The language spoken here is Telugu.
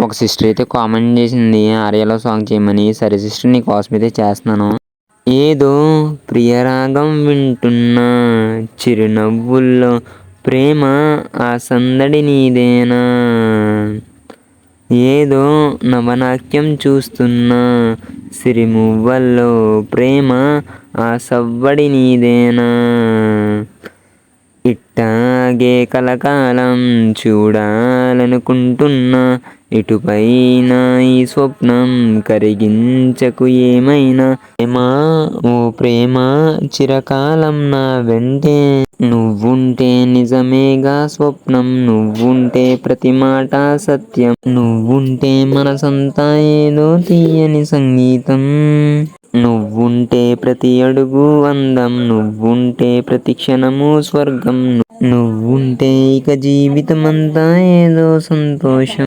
ఒక సిస్టర్ అయితే కామెంట్ చేసింది ఆర్యాలో సాంగ్ చేయమని. సరే సిస్టర్ నీకోసం అయితే చేస్తున్నాను. ఏదో ప్రియరాగం వింటున్నా చిరునవ్వుల్లో ప్రేమ ఆ సందడి నీదేనా, ఏదో నవనాట్యం చూస్తున్నా సిరిమువ్వల్లో ప్రేమ ఆ సవ్వడి నీదేనా, ఇట్టాగే కలకాలం చూడాలనుకుంటున్నా ఇటుపైన ఈ స్వప్నం కరిగించకు ఏమైనా, ప్రేమ ఓ ప్రేమ చిరకాలం నా వెంటే నువ్వుంటే నిజమేగా స్వప్నం, నువ్వుంటే ప్రతి మాట సత్యం, నువ్వుంటే మనసంతా ఏదో తీయని సంగీతం, నువ్వుంటే ప్రతి అడుగు అందం, నువ్వుంటే ప్రతి క్షణము స్వర్గం, నువ్వుంటే ఇక జీవితమంతా ఏదో సంతోషం.